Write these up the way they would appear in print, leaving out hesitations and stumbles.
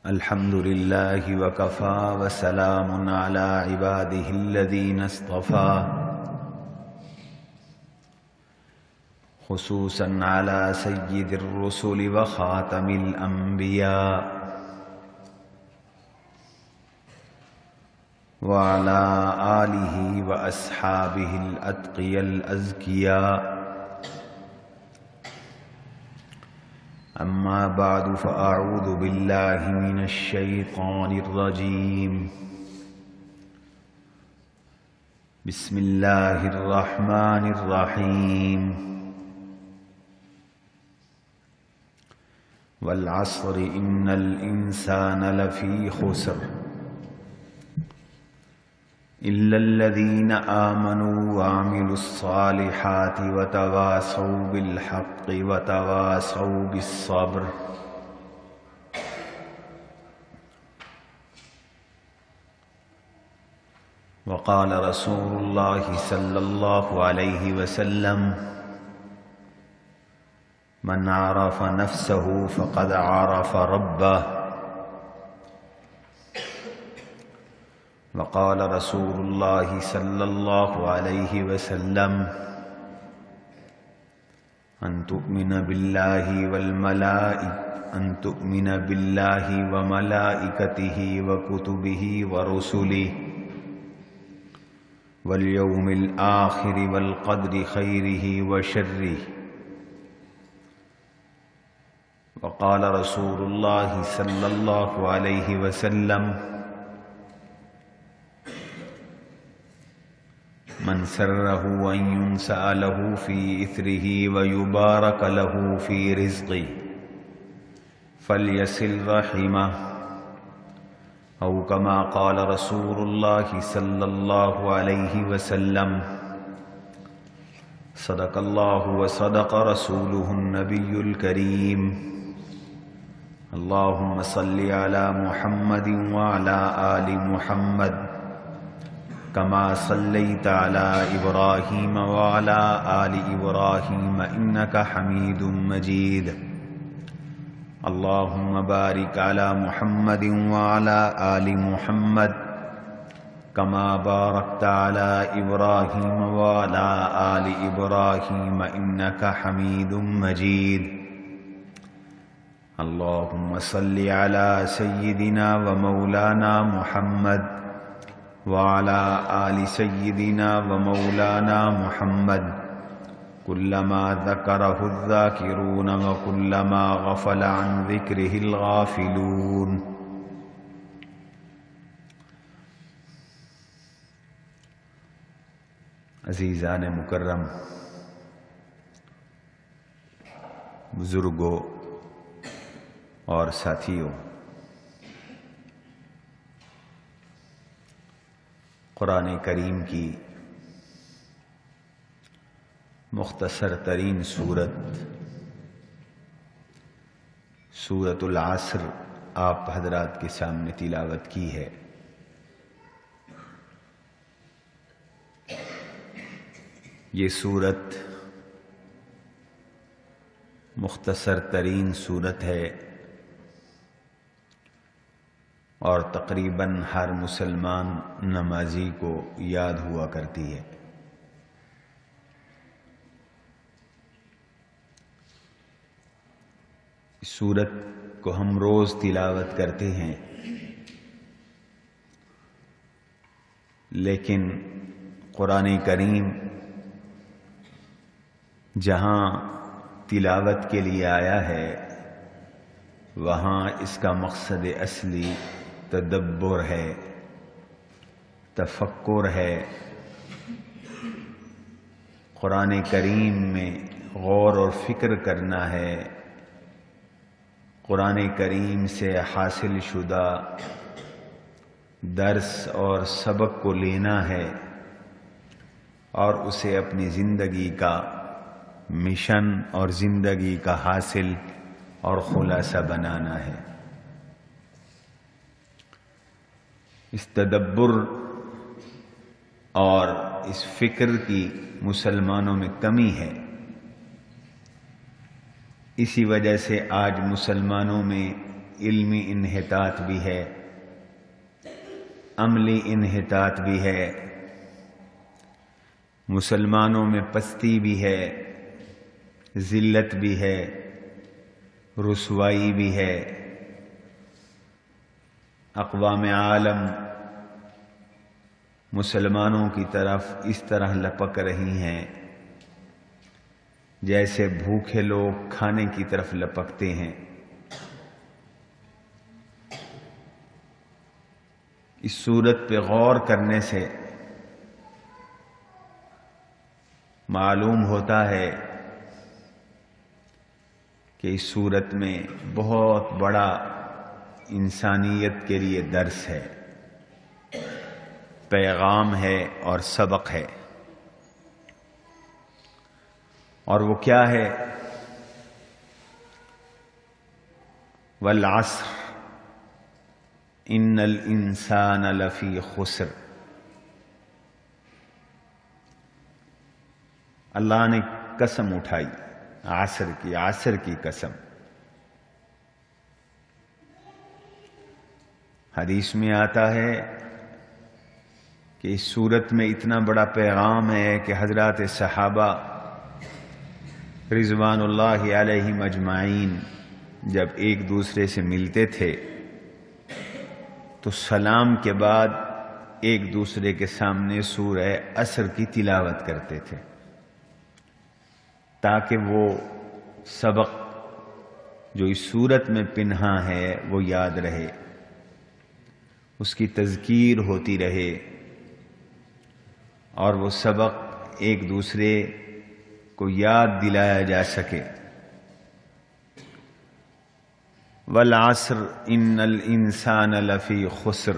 الحمد لله وكفى وسلام على عباده الذين اصطفى خصوصا على سيد الرسل وخاتم الأنبياء وعلى آله وأصحابه الأتقياء الأزكياء. أما بعد فأعوذ بالله من الشيطان الرجيم. بسم الله الرحمن الرحيم. والعصر إن الإنسان لفي خسر إلا الذين آمنوا وعملوا الصالحات وتواصوا بالحق وتواصوا بالصبر. وقال رسول الله صلى الله عليه وسلم: من عرف نفسه فقد عرف ربه. وقال رسول الله صلى الله عليه وسلم: أن تؤمن بالله وملائكته وكتبه ورسله واليوم الآخر والقدر خيره وشره. وقال رسول الله صلى الله عليه وسلم: من سره أن ينسأ له في إثره ويبارك له في رزقه فليصل رحمه، أو كما قال رسول الله صلى الله عليه وسلم: صدق الله وصدق رسوله النبي الكريم. اللهم صل على محمد وعلى آل محمد كما صليت على إبراهيم وعلى آل إبراهيم إنك حميد مجيد. اللهم بارك على محمد وعلى آل محمد كما باركت على إبراهيم وعلى آل إبراهيم إنك حميد مجيد. اللهم صل على سيدنا ومولانا محمد وعلى آل سيدنا ومولانا محمد كلما ذكره الذاكرون وكلما غفل عن ذكره الغافلون. عزیزان مکرم، بزرگوں اور ساتھیوں، قرآن کریم کی مختصر ترین سورۃ العصر آپ حضرات کے سامنے تلاوت کی ہے۔ یہ سورت مختصر ترین سورت ہے اور تقریباً ہر مسلمان نمازی کو یاد ہوا کرتی ہے۔ اس سورت کو ہم روز تلاوت کرتے ہیں، لیکن قرآن کریم جہاں تلاوت کے لیے آیا ہے وہاں اس کا مقصد اصلی تدبر ہے، تفکر ہے۔ قرآن کریم میں غور اور فکر کرنا ہے، قرآن کریم سے حاصل شدہ درس اور سبق کو لینا ہے اور اسے اپنی زندگی کا مشن اور زندگی کا حاصل اور خلاصہ بنانا ہے۔ اس تدبر اور اس فکر کی مسلمانوں میں کمی ہے۔ اسی وجہ سے آج مسلمانوں میں علمی انحطاط بھی ہے، عملی انحطاط بھی ہے، مسلمانوں میں پستی بھی ہے، ذلت بھی ہے، رسوائی بھی ہے۔ اقوام عالم مسلمانوں کی طرف اس طرح لپک رہی ہیں جیسے بھوکے لوگ کھانے کی طرف لپکتے ہیں۔ اس صورت پہ غور کرنے سے معلوم ہوتا ہے کہ اس صورت میں بہت بڑا انسانیت کے لیے درس ہے، پیغام ہے اور سبق ہے۔ اور وہ کیا ہے؟ والعصر ان الانسان لفی خسر۔ اللہ نے قسم اٹھائی عصر کی قسم۔ حدیث میں آتا ہے کہ اس صورت میں اتنا بڑا پیغام ہے کہ حضرات صحابہ رضوان اللہ علیہم اجمعین جب ایک دوسرے سے ملتے تھے تو سلام کے بعد ایک دوسرے کے سامنے سورہ عصر کی تلاوت کرتے تھے تاکہ وہ سبق جو اس صورت میں پنہا ہے وہ یاد رہے، اس کی تذکیر ہوتی رہے اور وہ سبق ایک دوسرے کو یاد دلایا جا سکے۔ والعصر ان الانسان لفی خسر۔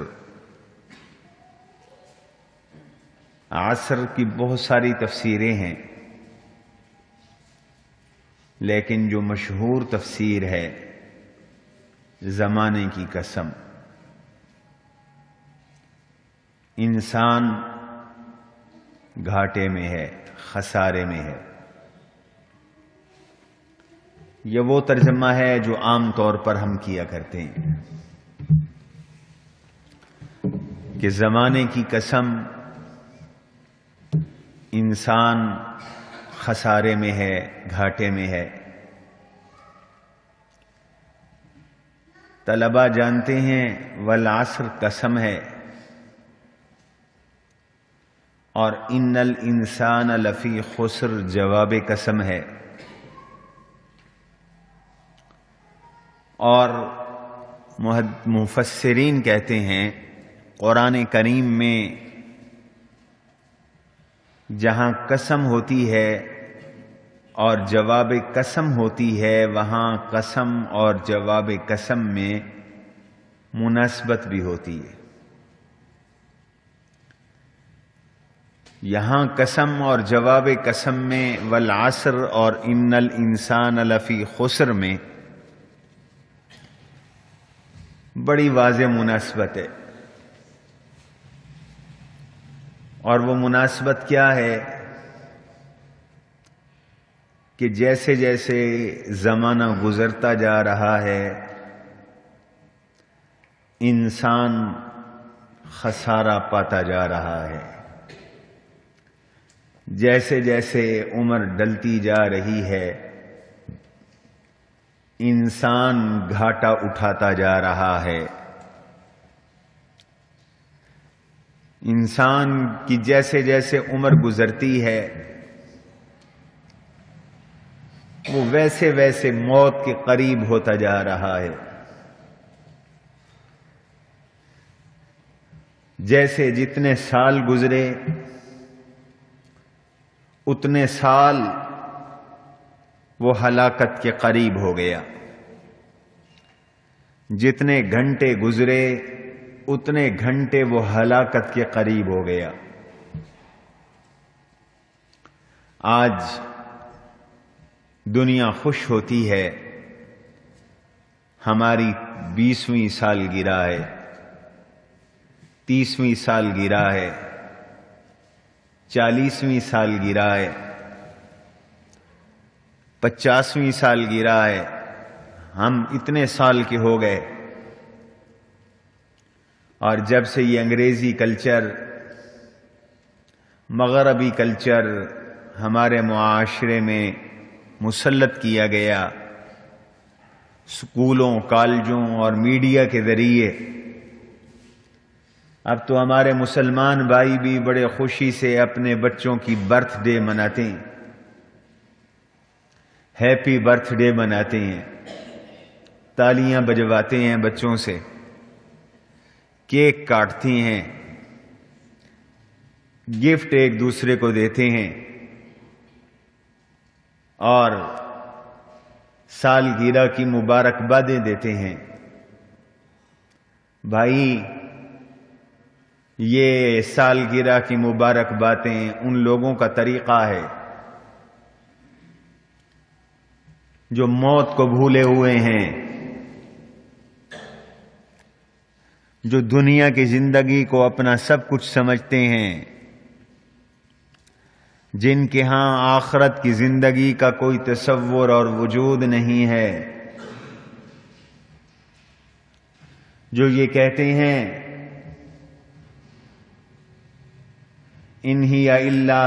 عصر کی بہت ساری تفسیریں ہیں، لیکن جو مشہور تفسیر ہے زمانے کی قسم، انسان گھاٹے میں ہے، خسارے میں ہے۔ یہ وہ ترجمہ ہے جو عام طور پر ہم کیا کرتے ہیں کہ زمانے کی قسم انسان خسارے میں ہے، گھاٹے میں ہے۔ طلباء جانتے ہیں والعصر قسم ہے اور ان الانسان لفی خسر جواب قسم ہے، اور مفسرین کہتے ہیں قرآن کریم میں جہاں قسم ہوتی ہے اور جواب قسم ہوتی ہے وہاں قسم اور جواب قسم میں مناسبت بھی ہوتی ہے۔ یہاں قسم اور جواب قسم میں والعصر اور ان الانسان لفی خسر میں بڑی واضح مناسبت ہے، اور وہ مناسبت کیا ہے کہ جیسے جیسے زمانہ گزرتا جا رہا ہے انسان خسارہ پاتا جا رہا ہے، جیسے جیسے عمر ڈلتی جا رہی ہے انسان گھاٹا اٹھاتا جا رہا ہے۔ انسان کی جیسے جیسے عمر گزرتی ہے وہ ویسے ویسے موت کے قریب ہوتا جا رہا ہے۔ جیسے جتنے سال گزرے اتنے سال وہ ہلاکت کے قریب ہو گیا، جتنے گھنٹے گزرے اتنے گھنٹے وہ ہلاکت کے قریب ہو گیا۔ آج دنیا خوش ہوتی ہے، ہماری 20ویں سالگرہ ہے، 30ویں سالگرہ ہے، 40ویں سالگرہ ہے، 50ویں سالگرہ ہے، ہم اتنے سال کے ہو گئے، اور جب سے یہ انگریزی کلچر، مغربی کلچر ہمارے معاشرے میں مسلط کیا گیا، اسکولوں، کالجوں اور میڈیا کے ذریعے، اب تو ہمارے مسلمان بھائی بھی بڑے خوشی سے اپنے بچوں کی برتھ ڈے مناتے ہیں، ہیپی برتھ ڈے مناتے ہیں، تالیاں بجواتے ہیں بچوں سے، کیک کاٹتے ہیں، گفٹ ایک دوسرے کو دیتے ہیں، اور سالگرہ کی مبارکبادیں دیتے ہیں۔ بھائی، یہ سالگرہ کی مبارکبادیں ان لوگوں کا طریقہ ہے جو موت کو بھولے ہوئے ہیں، جو دنیا کی زندگی کو اپنا سب کچھ سمجھتے ہیں، جن کے ہاں آخرت کی زندگی کا کوئی تصور اور وجود نہیں ہے، جو یہ کہتے ہیں ان ہی الا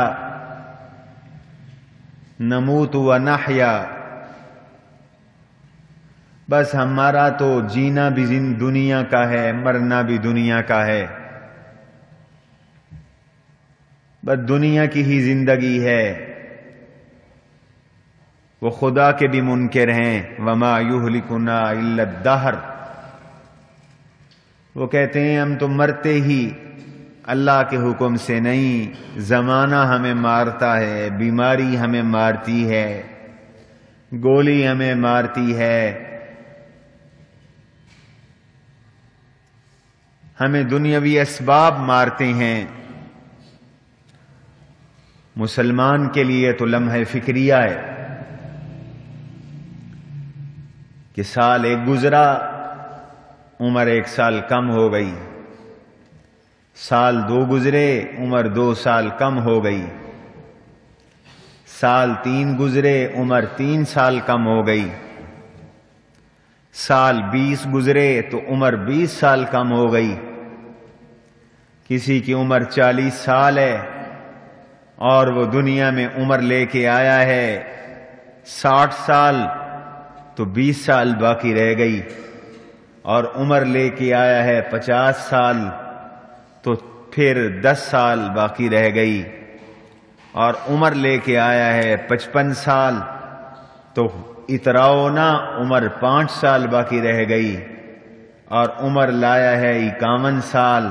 نموت و نحیا، بس ہمارا تو جینا بھی دنیا کا ہے، مرنا بھی دنیا کا ہے، بس دنیا کی ہی زندگی ہے۔ وہ خدا کے بھی منکر ہیں، وما یہلکنا الا الدہر، وہ کہتے ہیں ہم تو مرتے ہی اللہ کے حکم سے نہیں، زمانہ ہمیں مارتا ہے، بیماری ہمیں مارتی ہے، گولی ہمیں مارتی ہے، ہمیں دنیاوی اسباب مارتے ہیں۔ مسلمان کے لیے تو لمحہ فکریہ ہے کہ سال ایک گزرا، عمر 1 سال کم ہو گئی، سال 2 گزرے، عمر 2 سال کم ہو گئی، سال 3 گزرے، عمر 3 سال کم ہو گئی، سال 20 گزرے تو عمر 20 سال کم ہو گئی، کسی کی عمر 40 سال ہے اور وہ دنیا میں عمر لے کے آیا ہے 60 سال، تو 20 سال باقی رہ گئی، اور عمر لے کے آیا ہے 50 سال، تو پھر 10 سال باقی رہ گئی، اور عمر لے کے آیا ہے 55 سال، تو اتراؤ نا، عمر 5 سال باقی رہ گئی، اور عمر لایا ہے 51 سال،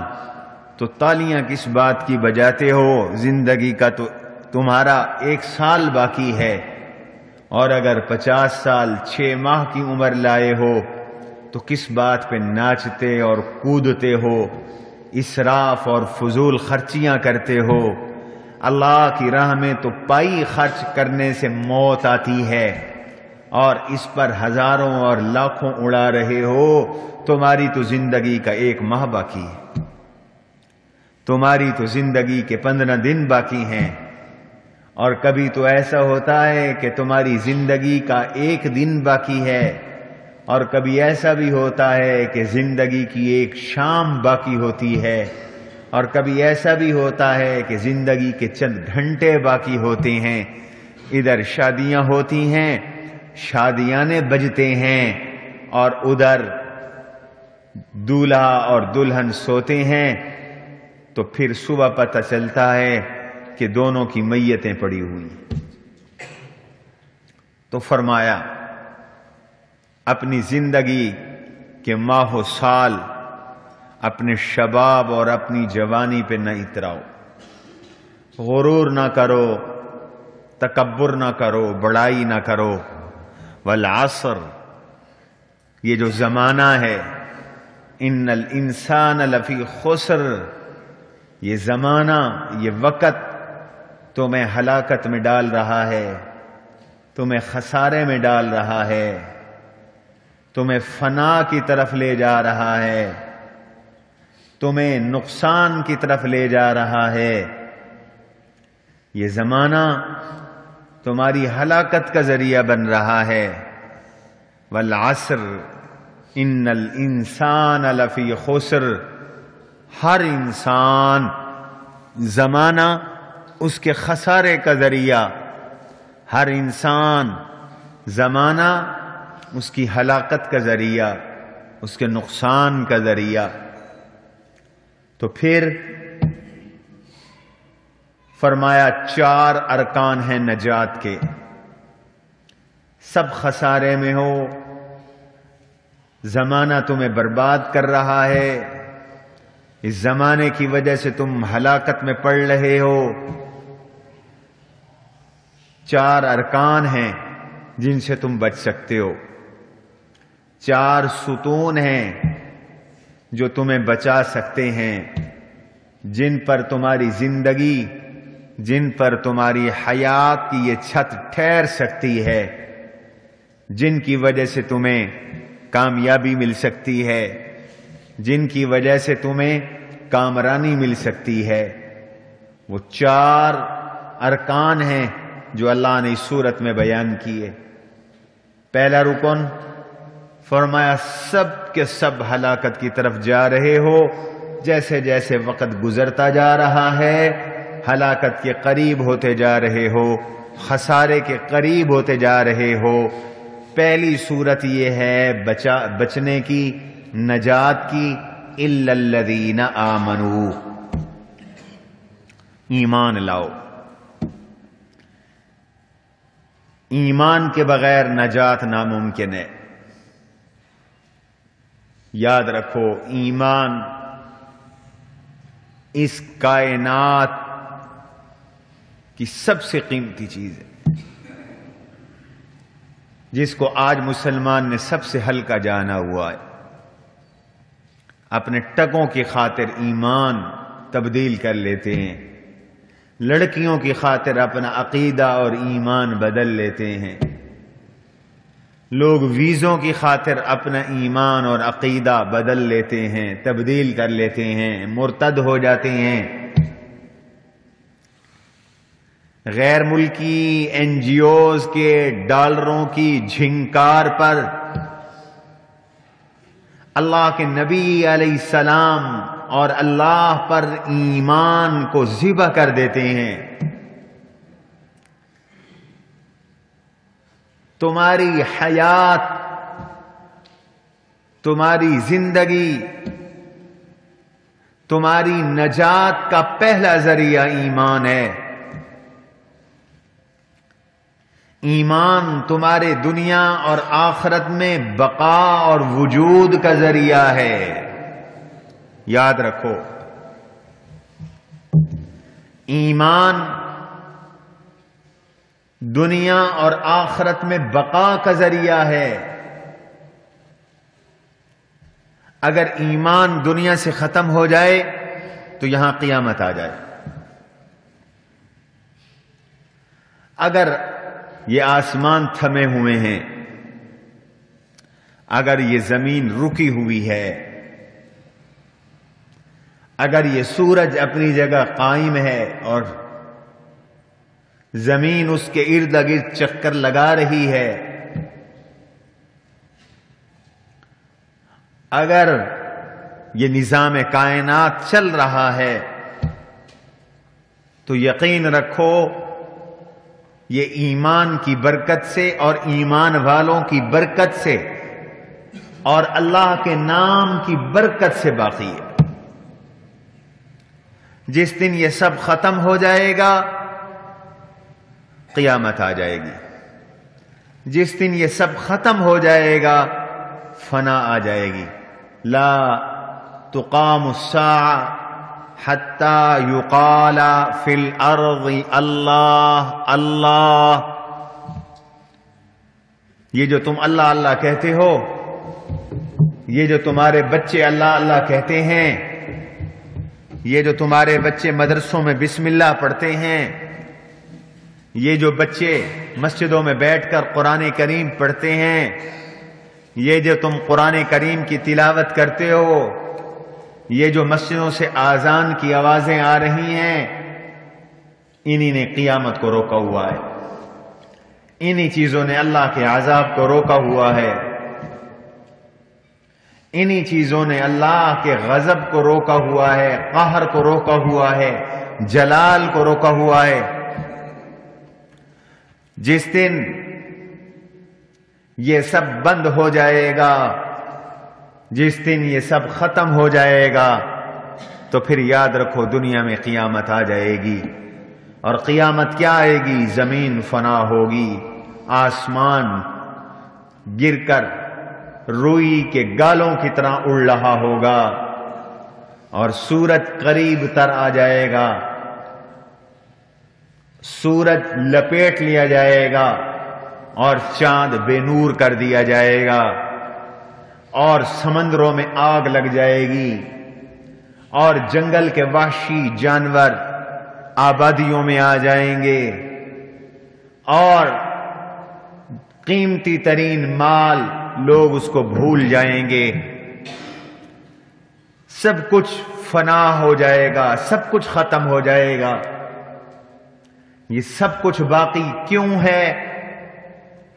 تو تالیاں کس بات کی بجاتے ہو؟ زندگی کا تو تمہارا 1 سال باقی ہے، اور اگر 50 سال 6 ماہ کی عمر لائے ہو تو کس بات پہ ناچتے اور کودتے ہو، اسراف اور فضول خرچیاں کرتے ہو؟ اللہ کی راہ میں تو پائی خرچ کرنے سے موت آتی ہے، اور اس پر ہزاروں اور لاکھوں اڑا رہے ہو۔ تمہاری تو زندگی کا 1 ماہ باقی ہے، تمہاری تو زندگی کے 15 دن باقی ہیں، اور کبھی تو ایسا ہوتا ہے کہ تمہاری زندگی کا 1 دن باقی ہے، اور کبھی ایسا بھی ہوتا ہے کہ زندگی کی 1 شام باقی ہوتی ہے، اور کبھی ایسا بھی ہوتا ہے کہ زندگی کے چند گھنٹے باقی ہوتے ہیں۔ ادھر شادیاں ہوتی ہیں، شادیانے بجتے ہیں، اور ادھر دولہا اور دلہن سوتے ہیں، تو پھر صبح پتہ چلتا ہے کہ دونوں کی میتیں پڑی ہوئی ہیں۔ تو فرمایا اپنی زندگی کے ماہ و سال اپنے شباب اور اپنی جوانی پہ نہ اتراؤ، غرور نہ کرو، تکبر نہ کرو، بڑائی نہ کرو۔ والعصر، یہ جو زمانہ ہے، ان الانسان لفی خسر، یہ زمانہ، یہ وقت تمہیں ہلاکت میں ڈال رہا ہے، تمہیں خسارے میں ڈال رہا ہے، تمہیں فنا کی طرف لے جا رہا ہے، تمہیں نقصان کی طرف لے جا رہا ہے۔ یہ زمانہ تمہاری ہلاکت کا ذریعہ بن رہا ہے۔ والعصر ان الانسان لفی خسر، ہر انسان زمانہ اس کے خسارے کا ذریعہ، ہر انسان زمانہ اس کی ہلاکت کا ذریعہ، اس کے نقصان کا ذریعہ۔ تو پھر فرمایا 4 ارکان ہیں نجات کے، سب خسارے میں ہو، زمانہ تمہیں برباد کر رہا ہے، اس زمانے کی وجہ سے تم ہلاکت میں پڑ رہے ہو۔ 4 ارکان ہیں جن سے تم بچ سکتے ہو، 4 ستون ہیں جو تمہیں بچا سکتے ہیں، جن پر تمہاری زندگی، جن پر تمہاری حیات کی یہ چھت ٹھہر سکتی ہے، جن کی وجہ سے تمہیں کامیابی مل سکتی ہے، جن کی وجہ سے تمہیں کامرانی مل سکتی ہے۔ وہ 4 ارکان ہیں جو اللہ نے اس صورت میں بیان کیے۔ پہلا رکن فرمایا سب کے سب ہلاکت کی طرف جا رہے ہو، جیسے جیسے وقت گزرتا جا رہا ہے ہلاکت کے قریب ہوتے جا رہے ہو، خسارے کے قریب ہوتے جا رہے ہو۔ پہلی صورت یہ ہے بچنے کی، نجات کی، الا الذین آمنوا، ایمان لاؤ۔ ایمان کے بغیر نجات ناممکن ہے۔ یاد رکھو ایمان اس کائنات کی سب سے قیمتی چیز ہے، جس کو آج مسلمان نے سب سے ہلکا جانا ہوا ہے۔ اپنے ٹکوں کی خاطر ایمان تبدیل کر لیتے ہیں، لڑکیوں کی خاطر اپنا عقیدہ اور ایمان بدل لیتے ہیں، لوگ ویزوں کی خاطر اپنا ایمان اور عقیدہ بدل لیتے ہیں، تبدیل کر لیتے ہیں، مرتد ہو جاتے ہیں۔ غیر ملکی این جی اوز کے ڈالروں کی جھنکار پر اللہ کے نبی علیہ السلام اور اللہ پر ایمان کو ذبح کر دیتے ہیں۔ تمہاری حیات، تمہاری زندگی، تمہاری نجات کا پہلا ذریعہ ایمان ہے۔ ایمان تمہارے دنیا اور آخرت میں بقا اور وجود کا ذریعہ ہے۔ یاد رکھو ایمان دنیا اور آخرت میں بقا کا ذریعہ ہے۔ اگر ایمان دنیا سے ختم ہو جائے تو یہاں قیامت آ جائے۔ اگر یہ آسمان تھمے ہوئے ہیں، اگر یہ زمین رکی ہوئی ہے، اگر یہ سورج اپنی جگہ قائم ہے اور زمین اس کے ارد گرد چکر لگا رہی ہے، اگر یہ نظام کائنات چل رہا ہے، تو یقین رکھو یہ ایمان کی برکت سے اور ایمان والوں کی برکت سے اور اللہ کے نام کی برکت سے باقی ہے۔ جس دن یہ سب ختم ہو جائے گا قیامت آ جائے گی، جس دن یہ سب ختم ہو جائے گا فنا آ جائے گی۔ لا تقام الساعة حتى يقال في الارض اللہ اللہ۔ یہ جو تم اللہ اللہ کہتے ہو، یہ جو تمہارے بچے اللہ اللہ کہتے ہیں، یہ جو تمہارے بچے مدرسوں میں بسم اللہ پڑھتے ہیں، یہ جو بچے مسجدوں میں بیٹھ کر قرآن کریم پڑھتے ہیں، یہ جو تم قرآن کریم کی تلاوت کرتے ہو، یہ جو مسجدوں سے آذان کی آوازیں آ رہی ہیں، انہی نے قیامت کو روکا ہوا ہے، انہی چیزوں نے اللہ کے عذاب کو روکا ہوا ہے، انہی چیزوں نے اللہ کے غضب کو روکا ہوا ہے، قہر کو روکا ہوا ہے، جلال کو روکا ہوا ہے۔ جس دن یہ سب بند ہو جائے گا، جس دن یہ سب ختم ہو جائے گا، تو پھر یاد رکھو دنیا میں قیامت آ جائے گی۔ اور قیامت کیا آئے گی؟ زمین فنا ہوگی، آسمان گر کر روئی کے گالوں کی طرح اڑ رہا ہوگا، اور سورج قریب تر آ جائے گا، سورج لپیٹ لیا جائے گا، اور چاند بے نور کر دیا جائے گا، اور سمندروں میں آگ لگ جائے گی، اور جنگل کے وحشی جانور آبادیوں میں آ جائیں گے، اور قیمتی ترین مال لوگ اس کو بھول جائیں گے، سب کچھ فنا ہو جائے گا، سب کچھ ختم ہو جائے گا۔ یہ سب کچھ باقی کیوں ہے؟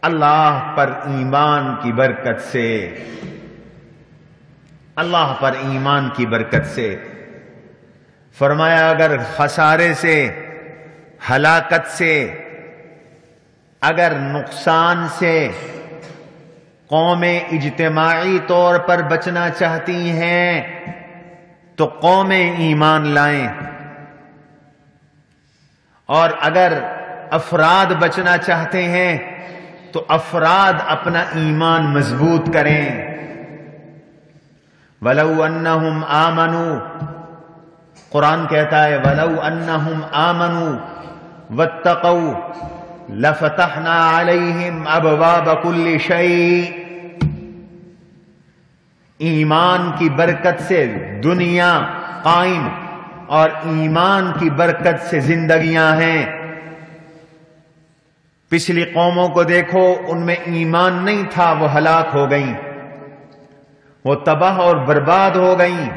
اللہ پر ایمان کی برکت سے، اللہ پر ایمان کی برکت سے۔ فرمایا اگر خسارے سے، ہلاکت سے، اگر نقصان سے قومیں اجتماعی طور پر بچنا چاہتی ہیں تو قومیں ایمان لائیں، اور اگر افراد بچنا چاہتے ہیں تو افراد اپنا ایمان مضبوط کریں۔ وَلَوْ أَنَّهُمْ آمَنُوا، قرآن کہتا ہے وَلَوْ أَنَّهُمْ آمَنُوا وَاتَّقَوْا لَفَتَحْنَا عَلَيْهِمْ أَبْوَابَ كُلِّ شَيْءٍ۔ ایمان کی برکت سے دنیا قائم، اور ایمان کی برکت سے زندگیاں ہیں۔ پچھلی قوموں کو دیکھو، ان میں ایمان نہیں تھا، وہ ہلاک ہو گئیں، وہ تباہ اور برباد ہو گئیں۔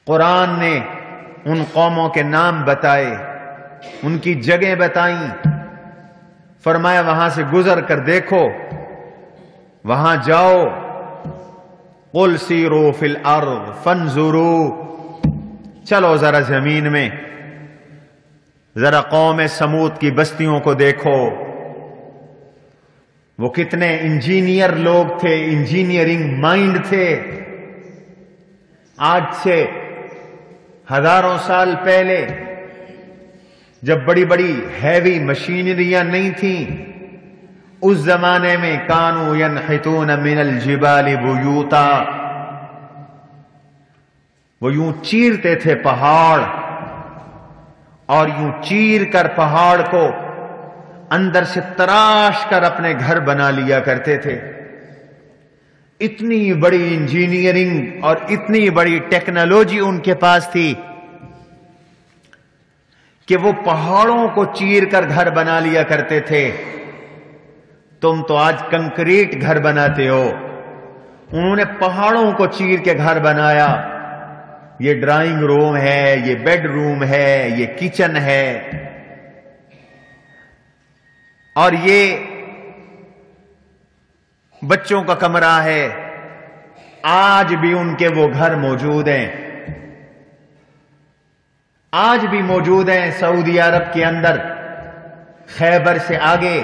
قرآن نے ان قوموں کے نام بتائے، ان کی جگہ بتائیں، فرمایا وہاں سے گزر کر دیکھو، وہاں جاؤ، قُلْ سِیرُوا فِی الْأَرْضِ فَانْظُرُوا، چلو ذرا زمین میں، ذرا قوم سمود کی بستیوں کو دیکھو، وہ کتنے انجینئر لوگ تھے، انجینئرنگ مائنڈ تھے۔ آج سے ہزاروں سال پہلے جب بڑی بڑی ہیوی مشینریاں نہیں تھیں، اس زمانے میں کانوا ینحتون من الجبال بیوتا، وہ یوں چیرتے تھے پہاڑ، اور یوں چیر کر پہاڑ کو اندر سے تراش کر اپنے گھر بنا لیا کرتے تھے۔ اتنی بڑی انجینئرنگ اور اتنی بڑی ٹیکنالوجی ان کے پاس تھی کہ وہ پہاڑوں کو چیر کر گھر بنا لیا کرتے تھے۔ تم تو آج کنکریٹ گھر بناتے ہو، انہوں نے پہاڑوں کو چیر کے گھر بنایا۔ یہ ڈرائنگ روم ہے، یہ بیڈ روم ہے، یہ کچن ہے، اور یہ بچوں کا کمرہ ہے۔ آج بھی ان کے وہ گھر موجود ہیں، آج بھی موجود ہیں سعودی عرب کے اندر، خیبر سے آگے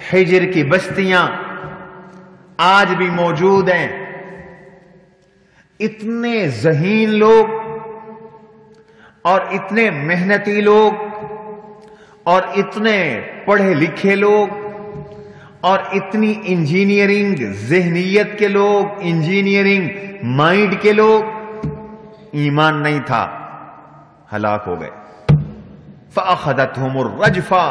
حجر کی بستیاں آج بھی موجود ہیں۔ اتنے ذہین لوگ اور اتنے محنتی لوگ اور اتنے پڑھے لکھے لوگ اور اتنی انجینئرنگ ذہنیت کے لوگ، انجینئرنگ مائنڈ کے لوگ، ایمان نہیں تھا، ہلاک ہو گئے۔ فَأَخَذَتْهُمُ الرَّجْفَةُ،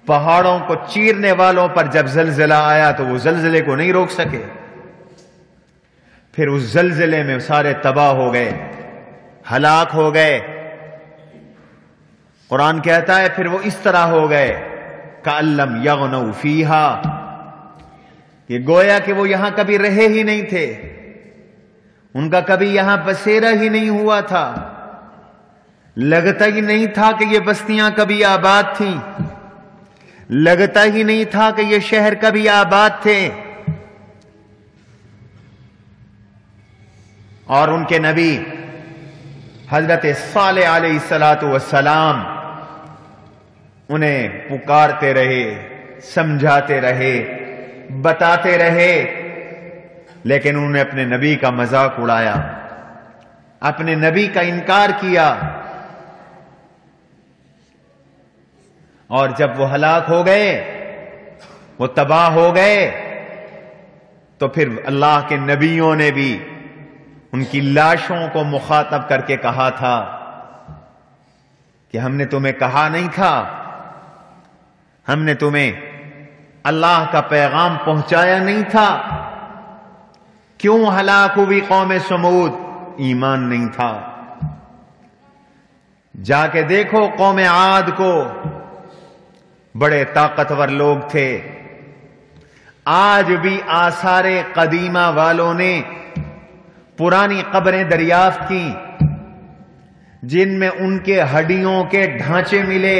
پہاڑوں کو چیرنے والوں پر جب زلزلہ آیا تو وہ زلزلے کو نہیں روک سکے، پھر اس زلزلے میں سارے تباہ ہو گئے، ہلاک ہو گئے۔ قرآن کہتا ہے پھر وہ اس طرح ہو گئے کَأَن لَّمْ يَغْنَوْا فِیہَا، کہ گویا کہ وہ یہاں کبھی رہے ہی نہیں تھے، ان کا کبھی یہاں بسیرا ہی نہیں ہوا تھا۔ لگتا ہی نہیں تھا کہ یہ بستیاں کبھی آباد تھیں، لگتا ہی نہیں تھا کہ یہ شہر کبھی آباد تھے. اور ان کے نبی حضرت صالح علیہ السلام انہیں پکارتے رہے، سمجھاتے رہے، بتاتے رہے، لیکن انہوں نے اپنے نبی کا مذاق اڑایا، اپنے نبی کا انکار کیا. اور جب وہ ہلاک ہو گئے، وہ تباہ ہو گئے، تو پھر اللہ کے نبیوں نے بھی ان کی لاشوں کو مخاطب کر کے کہا تھا کہ ہم نے تمہیں کہا نہیں تھا، ہم نے تمہیں اللہ کا پیغام پہنچایا نہیں تھا؟ کیوں ہلاک ہوئی قوم سمود؟ ایمان نہیں تھا. جا کے دیکھو قوم عاد کو، بڑے طاقتور لوگ تھے. آج بھی آثار قدیمہ والوں نے پرانی قبریں دریافت کی جن میں ان کے ہڈیوں کے ڈھانچے ملے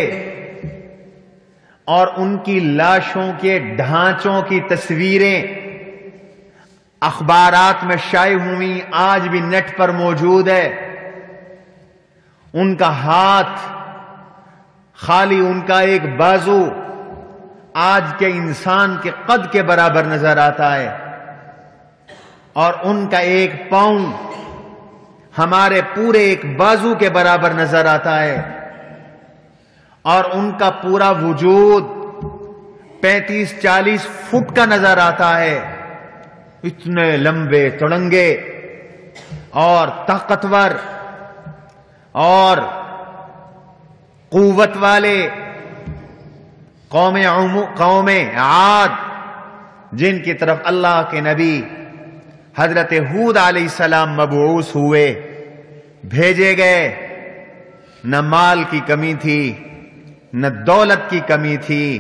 اور ان کی لاشوں کے ڈھانچوں کی تصویریں اخبارات میں شائع ہوئی، آج بھی نیٹ پر موجود ہے. ان کا ہاتھ خالی، ان کا ایک بازو آج کے انسان کے قد کے برابر نظر آتا ہے، اور ان کا ایک پاؤں ہمارے پورے ایک بازو کے برابر نظر آتا ہے، اور ان کا پورا وجود 35-40 فٹ کا نظر آتا ہے. اتنے لمبے تڑنگے اور طاقتور اور قوت والے قوم عاد، جن کی طرف اللہ کے نبی حضرت ہود علیہ السلام مبعوث ہوئے، بھیجے گئے. نہ مال کی کمی تھی، نہ دولت کی کمی تھی،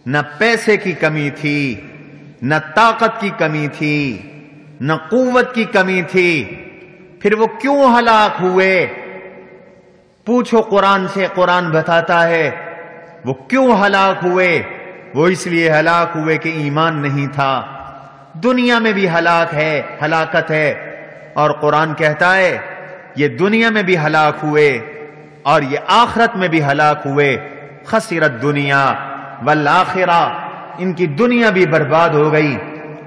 نہ پیسے کی کمی تھی، نہ طاقت کی کمی تھی، نہ قوت کی کمی تھی. پھر وہ کیوں ہلاک ہوئے؟ پوچھو قرآن سے، قرآن بتاتا ہے وہ کیوں ہلاک ہوئے. وہ اس لیے ہلاک ہوئے کہ ایمان نہیں تھا. دنیا میں بھی ہلاکت ہے، اور قرآن کہتا ہے یہ دنیا میں بھی ہلاک ہوئے اور یہ آخرت میں بھی ہلاک ہوئے. خسرت دنیا والآخرہ، ان کی دنیا بھی برباد ہو گئی،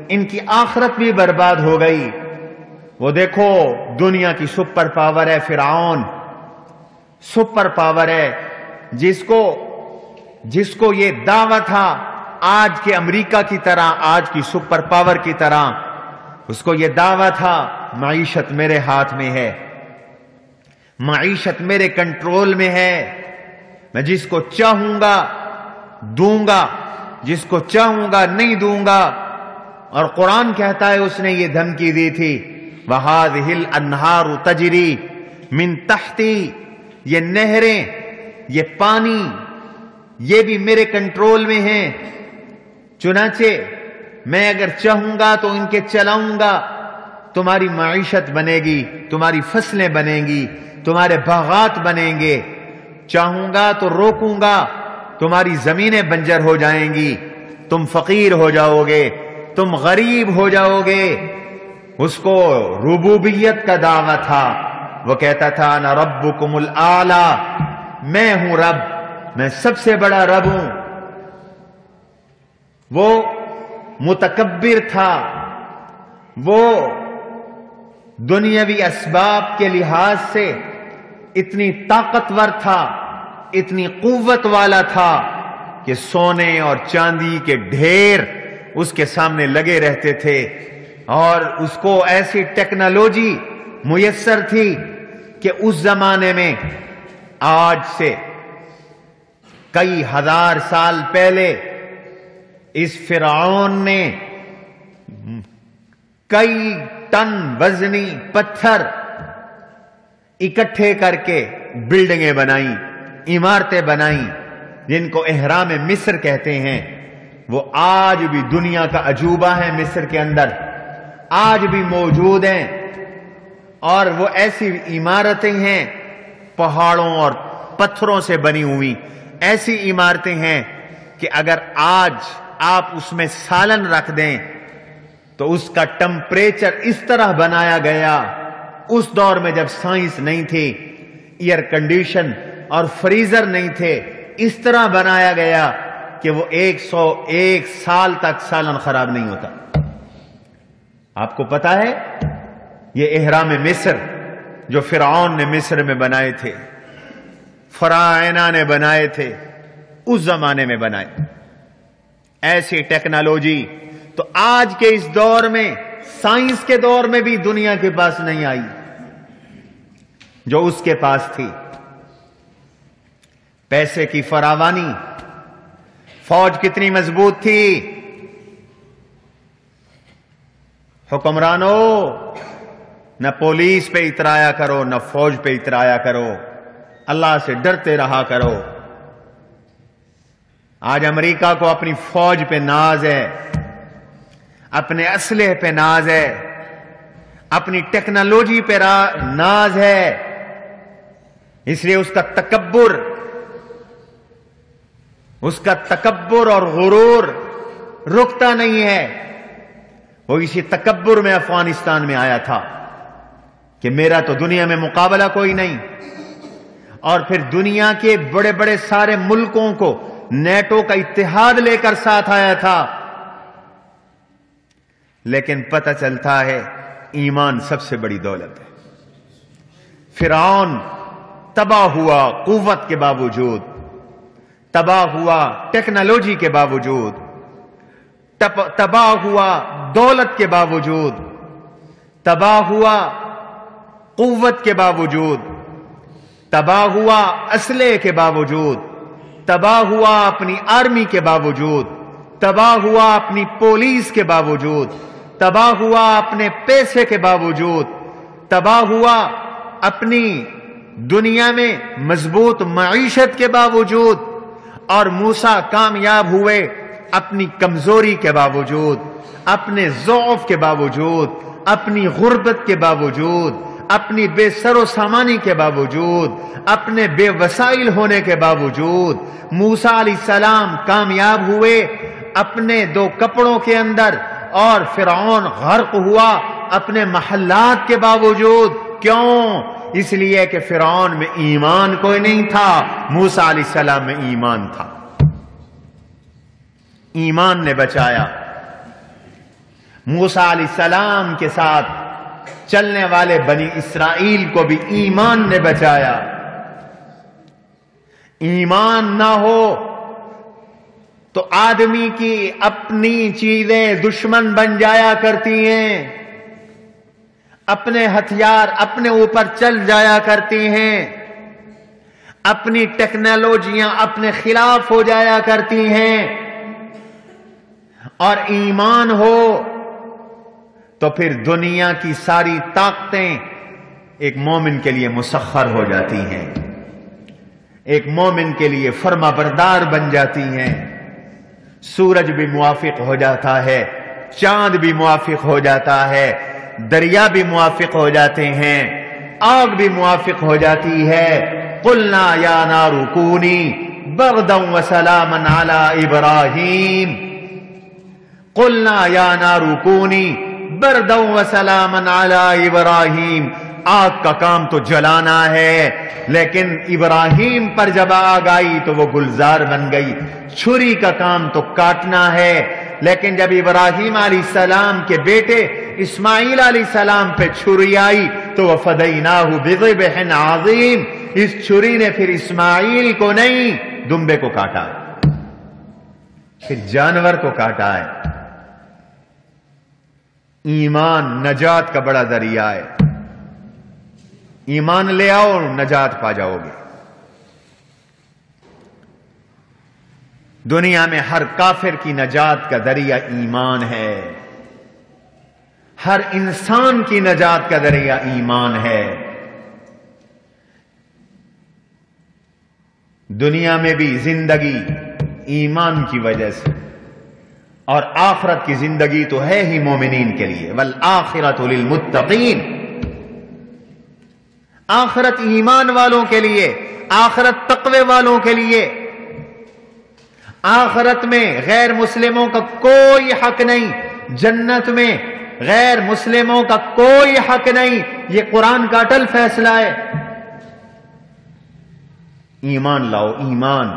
ان کی آخرت بھی برباد ہو گئی. وہ دیکھو دنیا کی سپر پاور ہے فرعون، سپر پاور ہے، جس کو یہ دعویٰ تھا آج کے امریکہ کی طرح، آج کی سپر پاور کی طرح، اس کو یہ دعویٰ تھا معیشت میرے ہاتھ میں ہے، معیشت میرے کنٹرول میں ہے، میں جس کو چاہوں گا دوں گا، جس کو چاہوں گا نہیں دوں گا. اور قرآن کہتا ہے اس نے یہ دھمکی دی تھی وَهَذِهِ الْأَنْهَارُ تَجْرِي مِن تَحْتِي، یہ نہریں، یہ پانی، یہ بھی میرے کنٹرول میں ہیں. چنانچہ میں اگر چاہوں گا تو ان کے چلاؤں گا، تمہاری معیشت بنے گی، تمہاری فصلیں بنیں گی، تمہارے باغات بنیں گے. چاہوں گا تو روکوں گا، تمہاری زمینیں بنجر ہو جائیں گی، تم فقیر ہو جاؤ گے، تم غریب ہو جاؤ گے. اس کو ربوبیت کا دعویٰ تھا. وہ کہتا تھا انا ربکم الاعلی، میں ہوں رب، میں سب سے بڑا رب ہوں. وہ متکبر تھا، وہ دنیاوی اسباب کے لحاظ سے اتنی طاقتور تھا، اتنی قوت والا تھا کہ سونے اور چاندی کے ڈھیر اس کے سامنے لگے رہتے تھے، اور اس کو ایسی ٹیکنالوجی میسر تھی کہ اس زمانے میں آج سے کئی ہزار سال پہلے اس فرعون نے کئی ٹن وزنی پتھر اکٹھے کر کے بلڈنگیں بنائیں، عمارتیں بنائیں، جن کو اہرام مصر کہتے ہیں. وہ آج بھی دنیا کا عجوبہ ہے، مصر کے اندر آج بھی موجود ہیں. اور وہ ایسی عمارتیں ہیں پہاڑوں اور پتھروں سے بنی ہوئی ایسی عمارتیں ہیں کہ اگر آج آپ اس میں سالن رکھ دیں تو اس کا ٹمپریچر اس طرح بنایا گیا، اس دور میں جب سائنس نہیں تھی، ایئر کنڈیشن اور فریزر نہیں تھے، اس طرح بنایا گیا کہ وہ 101 سال تک سالن خراب نہیں ہوتا۔ آپ کو پتا ہے یہ اہرام مصر جو فرعون نے مصر میں بنائے تھے، فراعنہ نے بنائے تھے، اس زمانے میں بنائے، ایسی ٹیکنالوجی تو آج کے اس دور میں، سائنس کے دور میں بھی دنیا کے پاس نہیں آئی جو اس کے پاس تھی۔ پیسے کی فراوانی، فوج کتنی مضبوط تھی۔ حکمرانوں، نہ پولیس پہ اترایا کرو، نہ فوج پہ اترایا کرو، اللہ سے ڈرتے رہا کرو۔ آج امریکہ کو اپنی فوج پہ ناز ہے، اپنے اسلحے پہ ناز ہے، اپنی ٹیکنالوجی پہ ناز ہے، اس لیے اس کا تکبر اور غرور رکتا نہیں ہے۔ وہ اسی تکبر میں افغانستان میں آیا تھا کہ میرا تو دنیا میں مقابلہ کوئی نہیں، اور پھر دنیا کے بڑے بڑے سارے ملکوں کو نیٹو کا اتحاد لے کر ساتھ آیا تھا۔ لیکن پتہ چلتا ہے ایمان سب سے بڑی دولت ہے۔ فرعون تباہ ہوا قوت کے باوجود، تباہ ہوا ٹیکنالوجی کے باوجود، تباہ ہوا دولت کے باوجود، تباہ ہوا قوت کے باوجود، تباہ ہوا اسلحے کے باوجود، تباہ ہوا اپنی آرمی کے باوجود، تباہ ہوا اپنی پولیس کے باوجود، تباہ ہوا اپنے پیسے کے باوجود، تباہ ہوا اپنی دنیا میں مضبوط معیشت کے باوجود، اور موسیٰ کامیاب ہوئے اپنی کمزوری کے باوجود، اپنے ضعف کے باوجود، اپنی غربت کے باوجود، اپنی بے سر و سامانی کے باوجود، اپنے بے وسائل ہونے کے باوجود موسیٰ علیہ السلام کامیاب ہوئے اپنے 2 کپڑوں کے اندر، اور فرعون غرق ہوا اپنے محلات کے باوجود۔ کیوں؟ اس لیے کہ فرعون میں ایمان کوئی نہیں تھا، موسیٰ علیہ السلام میں ایمان تھا۔ ایمان نے بچایا۔ موسیٰ علیہ السلام کے ساتھ چلنے والے بنی اسرائیل کو بھی ایمان نے بچایا۔ ایمان نہ ہو تو آدمی کی اپنی چیزیں دشمن بن جایا کرتی ہیں، اپنے ہتھیار اپنے اوپر چل جایا کرتی ہیں، اپنی ٹیکنالوجیاں اپنے خلاف ہو جایا کرتی ہیں، اور ایمان ہو تو پھر دنیا کی ساری طاقتیں ایک مومن کے لیے مسخر ہو جاتی ہیں، ایک مومن کے لیے فرما بردار بن جاتی ہیں۔ سورج بھی موافق ہو جاتا ہے، چاند بھی موافق ہو جاتا ہے، دریا بھی موافق ہو جاتے ہیں، آگ بھی موافق ہو جاتی ہے۔ قلنا یا نار کونی بردا وسلاما علی ابراہیم، قلنا یا نار کونی بردا وسلاما علی ابراہیم۔ آگ کا کام تو جلانا ہے، لیکن ابراہیم پر جب آگ آئی تو وہ گلزار بن گئی۔ چھری کا کام تو کاٹنا ہے، لیکن جب ابراہیم علیہ السلام کے بیٹے اسماعیل علیہ السلام پہ چھری آئی تو وَفَدَيْنَاهُ بِذِبْحٍ عَظِيمٍ، اس چھری نے پھر اسماعیل کو نہیں دمبے کو کاٹا، پھر جانور کو کاٹا ہے۔ ایمان نجات کا بڑا ذریعہ ہے، ایمان لے آؤ نجات پا جاؤ گے۔ دنیا میں ہر کافر کی نجات کا ذریعہ ایمان ہے، ہر انسان کی نجات کا ذریعہ ایمان ہے۔ دنیا میں بھی زندگی ایمان کی وجہ سے، اور آخرت کی زندگی تو ہے ہی مومنین کے لیے، والآخرۃ للمتقین۔ آخرت ایمان والوں کے لیے، آخرت تقوی والوں کے لیے۔ آخرت میں غیر مسلموں کا کوئی حق نہیں، جنت میں غیر مسلموں کا کوئی حق نہیں، یہ قرآن کا اٹل فیصلہ ہے۔ ایمان لاؤ، ایمان۔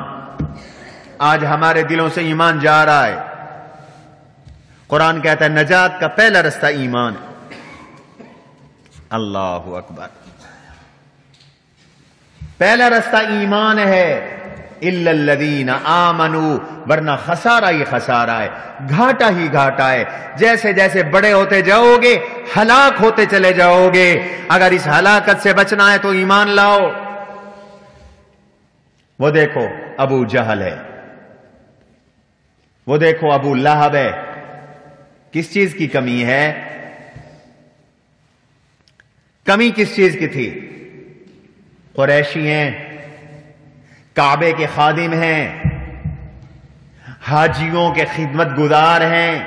آج ہمارے دلوں سے ایمان جا رہا ہے۔ قرآن کہتا ہے نجات کا پہلا رستہ ایمان ہے۔ اللہ اکبر، پہلا رستہ ایمان ہے۔ الا الذین آمنوا، ورنہ خسارہ ہی خسارہ ہے، گھاٹا ہی گھاٹا ہے۔ جیسے جیسے بڑے ہوتے جاؤ گے ہلاک ہوتے چلے جاؤ گے۔ اگر اس ہلاکت سے بچنا ہے تو ایمان لاؤ۔ وہ دیکھو ابو جہل ہے، وہ دیکھو ابو لہب ہے، کس چیز کی کمی ہے؟ کمی کس چیز کی تھی؟ قریشی ہیں، کعبے کے خادم ہیں، حاجیوں کے خدمت گزار ہیں،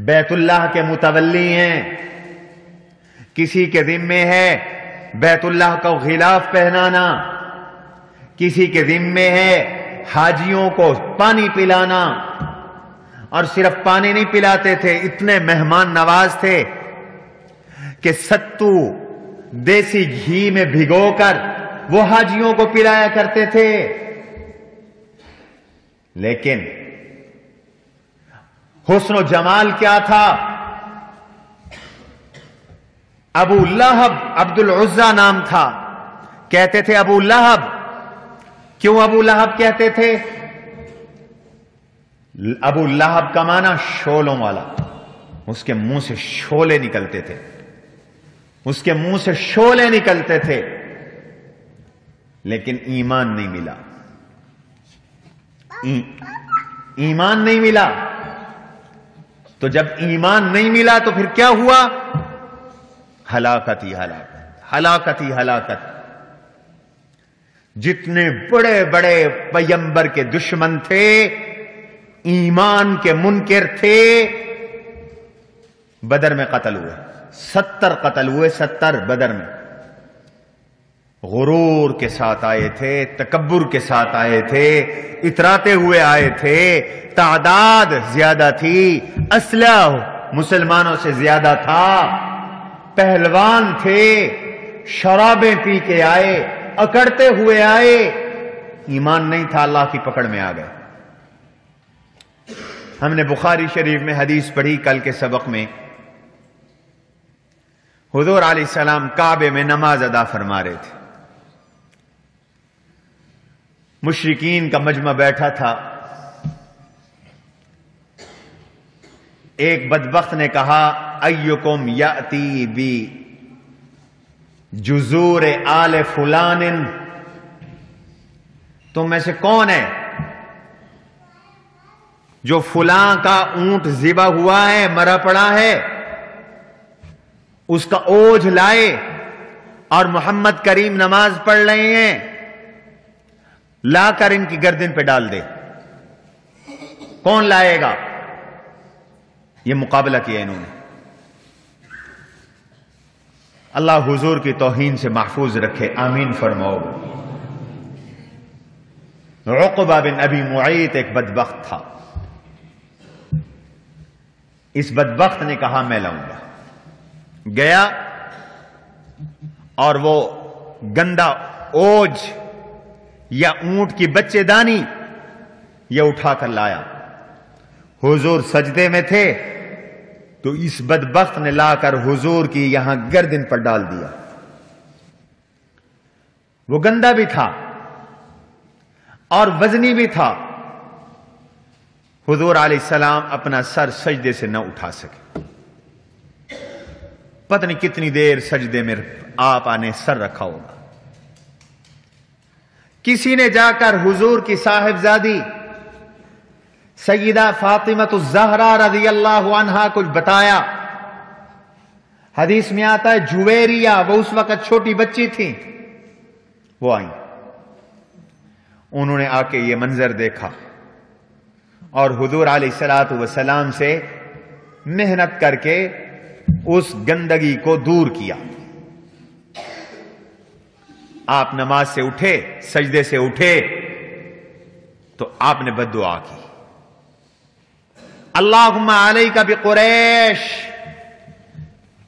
بیت اللہ کے متولی ہیں۔ کسی کے ذمے ہے بیت اللہ کا غلاف پہنانا، کسی کے ذمے ہے حاجیوں کو پانی پلانا، اور صرف پانی نہیں پلاتے تھے، اتنے مہمان نواز تھے کہ ستو دیسی گھی میں بھگو کر وہ حاجیوں کو پلایا کرتے تھے۔ لیکن حسن و جمال کیا تھا؟ ابو لہب، عبد العزہ نام تھا، کہتے تھے ابو لہب۔ کیوں ابو لہب کہتے تھے؟ ابو لہب کا معنی شولوں والا، اس کے منہ سے شولے نکلتے تھے، اس کے منہ سے شولے نکلتے تھے، لیکن ایمان نہیں ملا، ایمان نہیں ملا۔ تو جب ایمان نہیں ملا تو پھر کیا ہوا؟ ہلاکت ہی ہلاکت، ہلاکت ہی ہلاکت۔ جتنے بڑے بڑے پیغمبر کے دشمن تھے، ایمان کے منکر تھے، بدر میں قتل ہوئے، 70 قتل ہوئے، 70 بدر میں۔ غرور کے ساتھ آئے تھے، تکبر کے ساتھ آئے تھے، اتراتے ہوئے آئے تھے، تعداد زیادہ تھی، اسلحہ مسلمانوں سے زیادہ تھا، پہلوان تھے، شرابیں پی کے آئے، اکڑتے ہوئے آئے، ایمان نہیں تھا، اللہ کی پکڑ میں آ گئے۔ ہم نے بخاری شریف میں حدیث پڑھی کل کے سبق میں، حضور علیہ السلام کعبے میں نماز ادا فرما رہے تھے، مشرکین کا مجمع بیٹھا تھا۔ ایک بدبخت نے کہا ایکم یاتی بی جذور آل فلان، تم میں سے کون ہے جو فلاں کا اونٹ ذبح ہوا ہے، مرا پڑا ہے، اس کا اوجھ لائے اور محمد کریم نماز پڑھ رہے ہیں، لا کر ان کی گردن پہ ڈال دے۔ کون لائے گا؟ یہ مقابلہ کیا انہوں نے۔ اللہ حضور کی توہین سے محفوظ رکھے، آمین فرماؤ۔ عقبہ بن ابی معیط ایک بدبخت تھا، اس بدبخت نے کہا میں لاؤں گا، گیا اور وہ گندا اوج یا اونٹ کی بچے دانی یہ اٹھا کر لایا۔ حضور سجدے میں تھے تو اس بدبخت نے لا کر حضور کی یہاں گردن پر ڈال دیا۔ وہ گندا بھی تھا اور وزنی بھی تھا۔ حضور علیہ السلام اپنا سر سجدے سے نہ اٹھا سکے، پتہ نہیں کتنی دیر سجدے میں آپ نے سر رکھا ہوگا۔ کسی نے جا کر حضور کی صاحبزادی سیدہ فاطمہ الزہرا رضی اللہ عنہا کچھ بتایا۔ حدیث میں آتا ہے جویریہ، وہ اس وقت چھوٹی بچی تھی، وہ آئیں، انہوں نے آ کے یہ منظر دیکھا اور حضور علیہ الصلوۃ والسلام سے محنت کر کے اس گندگی کو دور کیا۔ آپ نماز سے اٹھے، سجدے سے اٹھے تو آپ نے بد دعا کی، اللہم علیک بقریش،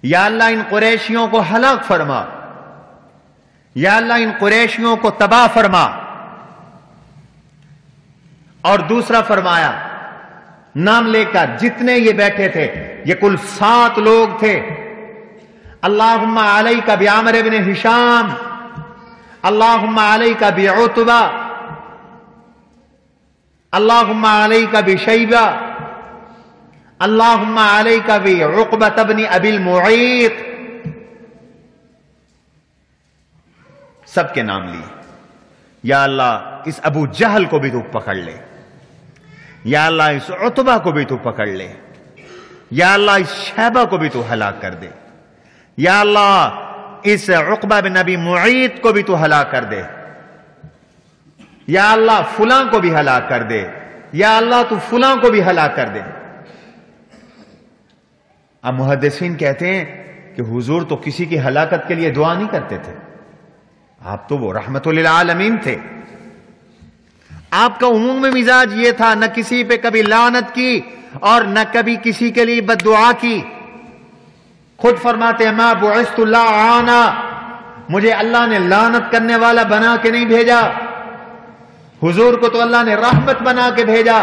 یا اللہ ان قریشیوں کو ہلاک فرما، یا اللہ ان قریشیوں کو تباہ فرما۔ اور دوسرا فرمایا نام لے کر، جتنے یہ بیٹھے تھے یہ کل 7 لوگ تھے، اللہم علیک بعمر بن ہشام، اللہم علیک بعتبہ، اللہم علیک بشیبہ، اللہم علیک بعقبۃ بن ابی المعیط، سب کے نام لیے۔ یا اللہ اس ابو جہل کو بھی تو پکڑ لے، یا اللہ اس عتبہ کو بھی تو پکڑ لے، یا اللہ اس شیبہ کو بھی تو ہلاک کر دے، یا اللہ اس عقبہ بن ابی معیط کو بھی تو ہلاک کر دے، یا اللہ فلاں کو بھی ہلاک کر دے، یا اللہ تو فلاں کو بھی ہلاک کر دے۔ اب محدثین کہتے ہیں کہ حضور تو کسی کی ہلاکت کے لیے دعا نہیں کرتے تھے، آپ تو وہ رحمت للعالمین تھے، آپ کا عموم میں مزاج یہ تھا، نہ کسی پہ کبھی لعنت کی اور نہ کبھی کسی کے لیے بد دعا کی۔ خود فرماتے ہیں ما بعثت لعانا، مجھے اللہ نے لعنت کرنے والا بنا کے نہیں بھیجا، حضور کو تو اللہ نے رحمت بنا کے بھیجا،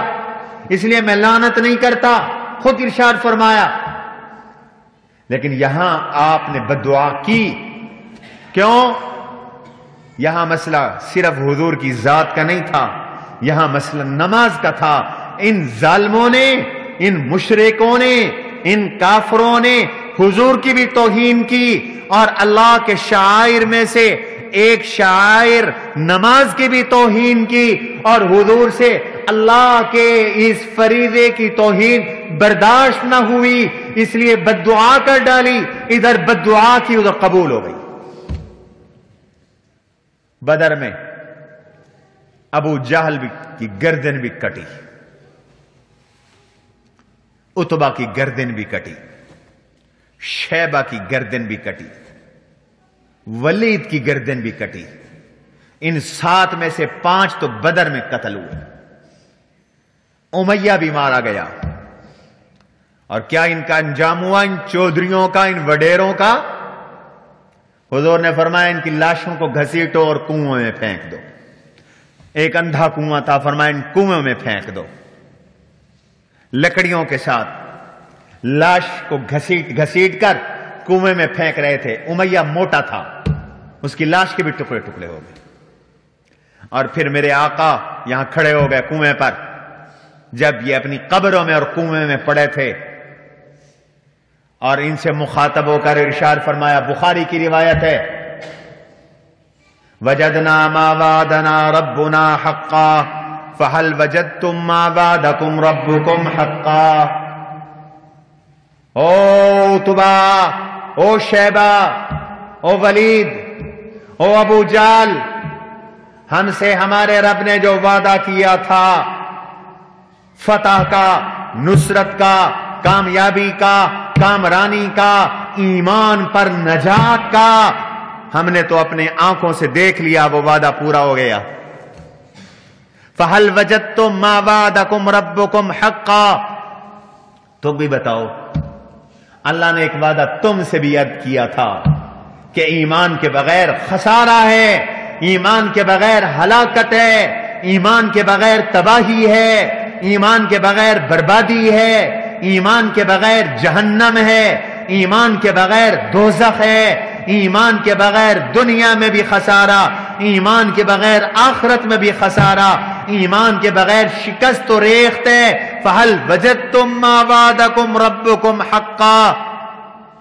اس لیے میں لعنت نہیں کرتا، خود ارشاد فرمایا۔ لیکن یہاں آپ نے بد دعا کی، کیوں؟ یہاں مسئلہ صرف حضور کی ذات کا نہیں تھا، یہاں مسئلہ نماز کا تھا۔ ان ظالموں نے، ان مشرکوں نے، ان کافروں نے حضور کی بھی توہین کی، اور اللہ کے شعائر میں سے ایک شعائر نماز کی بھی توہین کی، اور حضور سے اللہ کے اس فریضے کی توہین برداشت نہ ہوئی، اس لیے بد دعا کر ڈالی، ادھر بد دعا کی ادھر قبول ہو گئی۔ بدر میں ابو جہل کی گردن بھی کٹی، عتبہ کی گردن بھی کٹی، شیبہ کی گردن بھی کٹی، ولید کی گردن بھی کٹی۔ ان 7 میں سے 5 تو بدر میں قتل ہوئے، امیہ بھی مارا گیا۔ اور کیا ان کا انجام ہوا، ان چودھریوں کا، ان وڈیروں کا؟ حضور نے فرمایا ان کی لاشوں کو گھسیٹو اور کنویں میں پھینک دو۔ ایک اندھا کنواں تھا، فرمایا ان کنویں میں پھینک دو، لکڑیوں کے ساتھ لاش کو گھسیٹ کر کنویں میں پھینک رہے تھے۔ امیہ موٹا تھا، اس کی لاش کے بھی ٹکڑے ٹکڑے ہو گئے۔ اور پھر میرے آقا یہاں کھڑے ہو گئے کنویں پر، جب یہ اپنی قبروں میں اور کنویں میں پڑے تھے، اور ان سے مخاطب ہو کر ارشاد فرمایا، بخاری کی روایت ہے، وجدنا ما وعدنا ربنا حقا فهل وجدتم ما وعدكم ربكم حقا۔ او عتبہ، او شیبہ، او ولید، او ابو جہل، ہم سے ہمارے رب نے جو وعدہ کیا تھا فتح کا، نصرت کا، کامیابی کا، کامرانی کا، ایمان پر نجات کا، ہم نے تو اپنے آنکھوں سے دیکھ لیا، وہ وعدہ پورا ہو گیا۔ فَهَلْ وَجَدْتُمْ مَا وَعَدَكُمْ رَبُّكُمْ حَقًّا، تم بھی بتاؤ، اللہ نے ایک وعدہ تم سے بھی عہد کیا تھا کہ ایمان کے بغیر خسارہ ہے، ایمان کے بغیر ہلاکت ہے، ایمان کے بغیر تباہی ہے، ایمان کے بغیر بربادی ہے، ایمان کے بغیر جہنم ہے، ایمان کے بغیر دوزخ ہے، ایمان کے بغیر دنیا میں بھی خسارہ، ایمان کے بغیر آخرت میں بھی خسارہ، ایمان کے بغیر شکست و ریخت ہے۔ فَهَلْ وَجَدْتُمْ مَا وَعَدَكُمْ رَبُّكُمْ حَقًّا،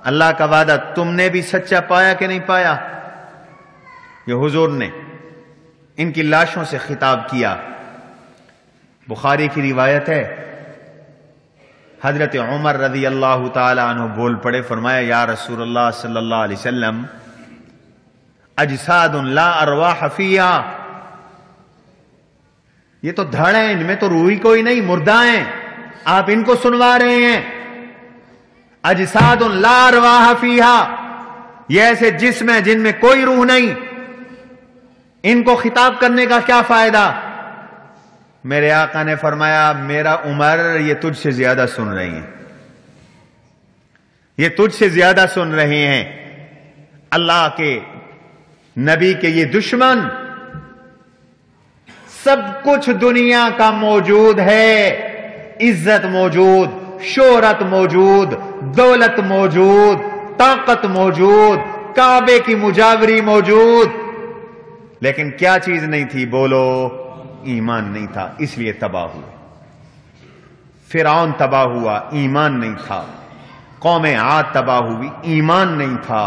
اللہ کا وعدہ تم نے بھی سچا پایا کہ نہیں پایا؟ یہ حضور نے ان کی لاشوں سے خطاب کیا۔ بخاری کی روایت ہے، حضرت عمر رضی اللہ تعالی عنہ بول پڑے، فرمایا یا رسول اللہ صلی اللہ علیہ وسلم، اجساد لا ارواح فیہا، یہ تو دھڑ ہیں، ان میں تو روح کوئی نہیں، مردہ ہیں، آپ ان کو سنوا رہے ہیں۔ اجساد لا ارواح فیہا، یہ ایسے جسم ہیں جن میں کوئی روح نہیں۔ ان کو خطاب کرنے کا کیا فائدہ؟ میرے آقا نے فرمایا میرا عمر یہ تجھ سے زیادہ سن رہی ہیں، یہ تجھ سے زیادہ سن رہے ہیں۔ اللہ کے نبی کے یہ دشمن، سب کچھ دنیا کا موجود ہے، عزت موجود، شہرت موجود، دولت موجود، طاقت موجود، کعبے کی مجاوری موجود، لیکن کیا چیز نہیں تھی؟ بولو، ایمان نہیں تھا، اس لیے تباہ ہوئے۔ فرعون تباہ ہوا، ایمان نہیں تھا۔ قوم عاد تباہ ہوئی، ایمان نہیں تھا۔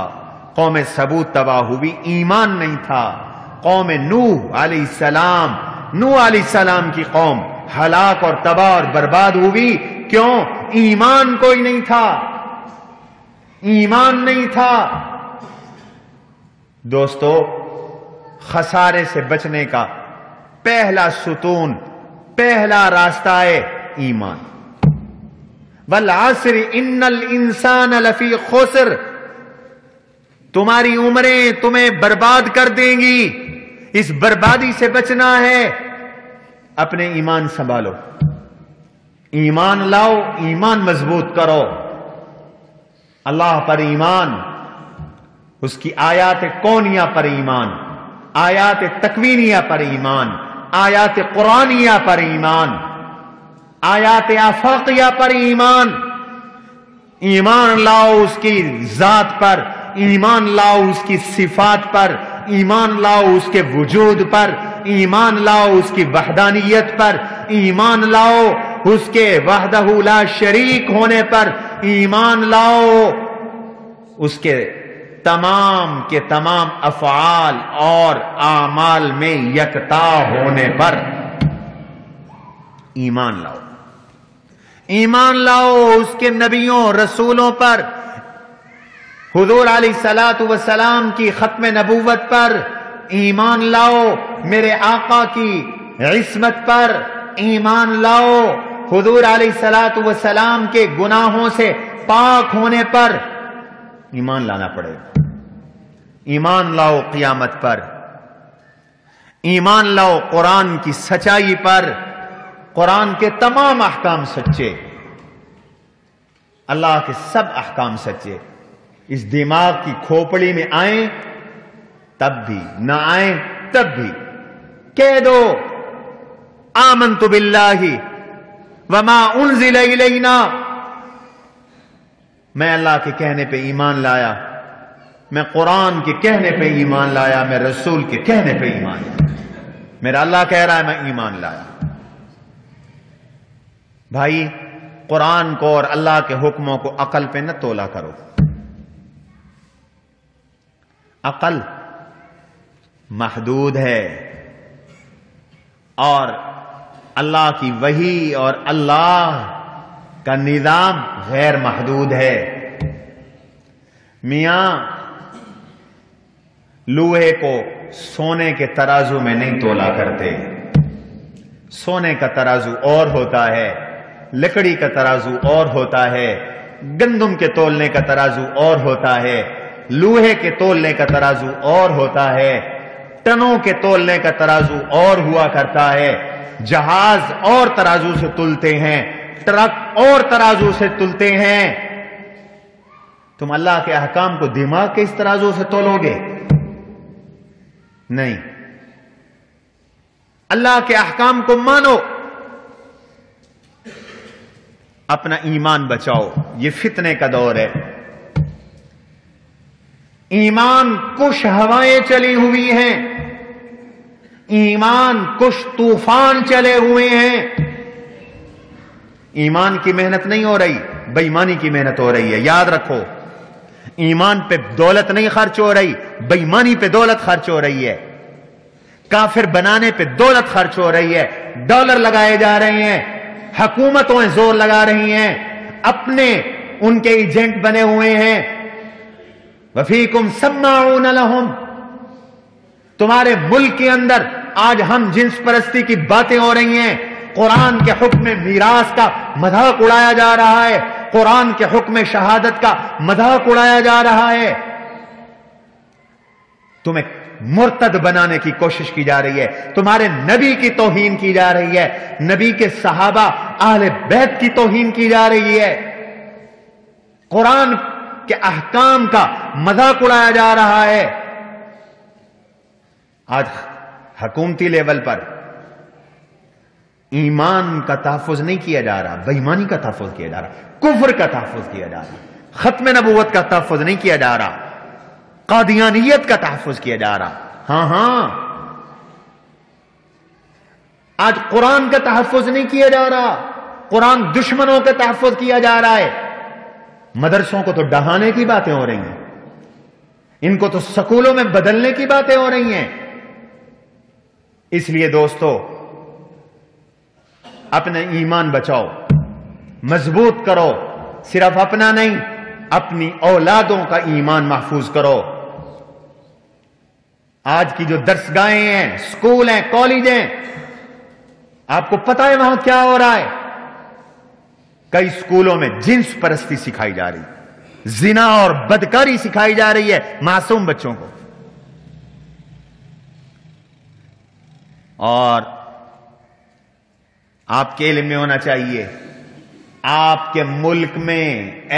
قوم ثمود تباہ ہوئی، ایمان نہیں تھا۔ قوم نوح علیہ السلام کی قوم ہلاک اور تباہ اور برباد ہوئی، کیوں؟ ایمان کوئی نہیں تھا، ایمان نہیں تھا۔ دوستو، خسارے سے بچنے کا پہلا ستون، پہلا راستہ ہے ایمان۔ والعصر ان الانسان لفی خسر، تمہاری عمریں تمہیں برباد کر دیں گی، اس بربادی سے بچنا ہے، اپنے ایمان سنبھالو، ایمان لاؤ، ایمان مضبوط کرو، اللہ پر ایمان، اس کی آیات کونیہ پر ایمان، آیات تکوینیہ پر ایمان، آیات قرآنیہ پر ایمان، آیات آفاقیہ پر ایمان، ایمان لاؤ اس کی ذات پر، ایمان لاؤ اس کی صفات پر، ایمان لاؤ اس کے وجود پر، ایمان لاؤ اس کی وحدانیت پر، ایمان لاؤ اس کے وحدہ لا شریک ہونے پر، ایمان لاؤ اس کے تمام کے تمام افعال اور اعمال میں یکتا ہونے پر ایمان لاؤ، ایمان لاؤ اس کے نبیوں رسولوں پر، حضور علیہ الصلوۃ والسلام کی ختم نبوت پر ایمان لاؤ، میرے آقا کی عصمت پر ایمان لاؤ، حضور علیہ الصلوۃ والسلام کے گناہوں سے پاک ہونے پر ایمان لانا پڑے گا۔ ایمان لاؤ قیامت پر، ایمان لاؤ قرآن کی سچائی پر، قرآن کے تمام احکام سچے، اللہ کے سب احکام سچے، اس دماغ کی کھوپڑی میں آئیں تب بھی، نہ آئیں تب بھی کہہ دو آمنت باللہ وما انزل الینا، میں اللہ کے کہنے پہ ایمان لایا، میں قرآن کے کہنے پہ ایمان لایا، میں رسول کے کہنے پہ ایمان لایا، میرا اللہ کہہ رہا ہے میں ایمان لایا۔ بھائی، قرآن کو اور اللہ کے حکموں کو عقل پہ نہ تولا کرو، عقل محدود ہے اور اللہ کی وحی اور اللہ کا نظام غیر محدود ہے۔ میاں، لوہے کو سونے کے ترازو میں نہیں تولا کرتے، سونے کا ترازو اور ہوتا ہے، لکڑی کا ترازو اور ہوتا ہے، گندم کے تولنے کا ترازو اور ہوتا ہے، لوہے کے تولنے کا ترازو اور ہوتا ہے، ٹنوں کے تولنے کا ترازو اور ہوا کرتا ہے، جہاز اور ترازو سے تلتے ہیں، ٹرک اور ترازو سے تلتے ہیں، تم اللہ کے احکام کو دماغ کے اس ترازو سے تولو گے؟ نہیں، اللہ کے احکام کو مانو، اپنا ایمان بچاؤ، یہ فتنے کا دور ہے، ایمان کش ہوائیں چلی ہوئی ہیں، ایمان کش طوفان چلے ہوئے ہیں، ایمان کی محنت نہیں ہو رہی، بے ایمانی کی محنت ہو رہی ہے، یاد رکھو، ایمان پہ دولت نہیں خرچ ہو رہی، بے ایمانی پہ دولت خرچ ہو رہی ہے، کافر بنانے پہ دولت خرچ ہو رہی ہے، ڈالر لگائے جا رہے ہیں، حکومتوں زور لگا رہی ہیں، اپنے ان کے ایجنٹ بنے ہوئے ہیں، وفیکم سماعون لہم، تمہارے ملک کے اندر آج ہم جنس پرستی کی باتیں ہو رہی ہیں، قرآن کے حکم میراث کا مذاق اڑایا جا رہا ہے، قرآن کے حکم شہادت کا مذاق اڑایا جا رہا ہے، تمہیں مرتد بنانے کی کوشش کی جا رہی ہے، تمہارے نبی کی توہین کی جا رہی ہے، نبی کے صحابہ اہل بیت کی توہین کی جا رہی ہے، قرآن کے احکام کا مذاق اڑایا جا رہا ہے۔ آج حکومتی لیول پر ایمان کا تحفظ نہیں کیا جا رہا، بے ایمانی کا تحفظ کیا جا رہا، کفر کا تحفظ کیا جا رہا، ختم نبوت کا تحفظ نہیں کیا جا رہا، قادیانیت کا تحفظ کیا جا رہا۔ ہاں آج قرآن کا تحفظ نہیں کیا جا رہا، قرآن دشمنوں کا تحفظ کیا جا رہا ہے۔ مدرسوں کو تو ڈہانے کی باتیں ہو رہی ہیں، ان کو تو سکولوں میں بدلنے کی باتیں ہو رہی ہیں۔ اس لیے دوستو، اپنے ایمان بچاؤ، مضبوط کرو، صرف اپنا نہیں، اپنی اولادوں کا ایمان محفوظ کرو۔ آج کی جو درسگاہیں ہیں، سکول ہیں، کالج ہیں، آپ کو پتا ہے وہاں کیا ہو رہا ہے؟ کئی سکولوں میں جنس پرستی سکھائی جا رہی، زنا اور بدکاری سکھائی جا رہی ہے معصوم بچوں کو۔ اور آپ کے علم میں ہونا چاہیے، آپ کے ملک میں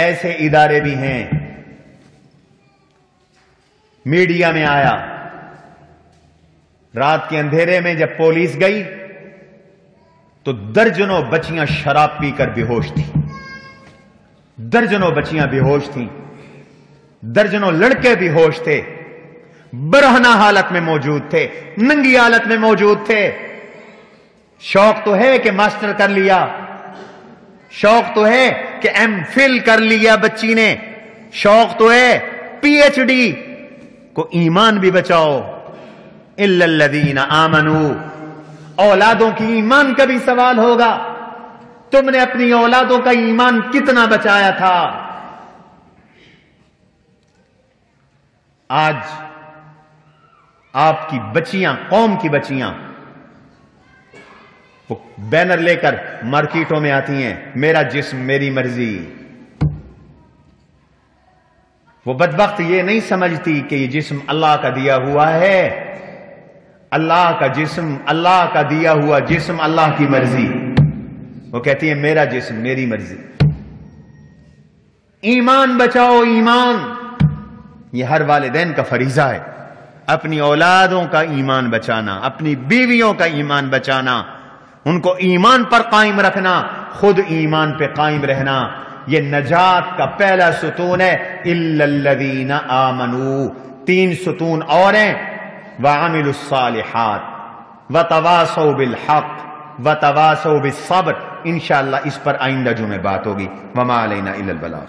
ایسے ادارے بھی ہیں، میڈیا میں آیا، رات کے اندھیرے میں جب پولیس گئی تو درجنوں بچیاں شراب پی کر بے ہوش تھیں، درجنوں بچیاں بے ہوش تھیں، درجنوں لڑکے بے ہوش تھے، برہنہ حالت میں موجود تھے، ننگی حالت میں موجود تھے۔ شوق تو ہے کہ ماسٹر کر لیا، شوق تو ہے کہ ایم فل کر لیا بچی نے، شوق تو ہے پی ایچ ڈی، کو ایمان بھی بچاؤ۔ الا الذین آمنوا، اولادوں کی ایمان کا بھی سوال ہوگا، تم نے اپنی اولادوں کا ایمان کتنا بچایا تھا؟ آج آپ کی بچیاں، قوم کی بچیاں وہ بینر لے کر مارکیٹوں میں آتی ہیں، میرا جسم میری مرضی۔ وہ بدبخت یہ نہیں سمجھتی کہ یہ جسم اللہ کا دیا ہوا ہے، اللہ کا جسم، اللہ کا دیا ہوا جسم، اللہ کی مرضی۔ وہ کہتی ہے میرا جسم میری مرضی۔ ایمان بچاؤ، ایمان، یہ ہر والدین کا فریضہ ہے، اپنی اولادوں کا ایمان بچانا، اپنی بیویوں کا ایمان بچانا، ان کو ایمان پر قائم رکھنا، خود ایمان پہ قائم رہنا۔ یہ نجات کا پہلا ستون ہے، الا الذین آمنوا۔ 3 ستون اور ہیں، وعملوا الصالحات وتواصوا بالحق وتواصوا بالصبر۔ انشاءاللہ اس پر آئندہ جمعے بات ہوگی۔ وما علینا الا البلاغ۔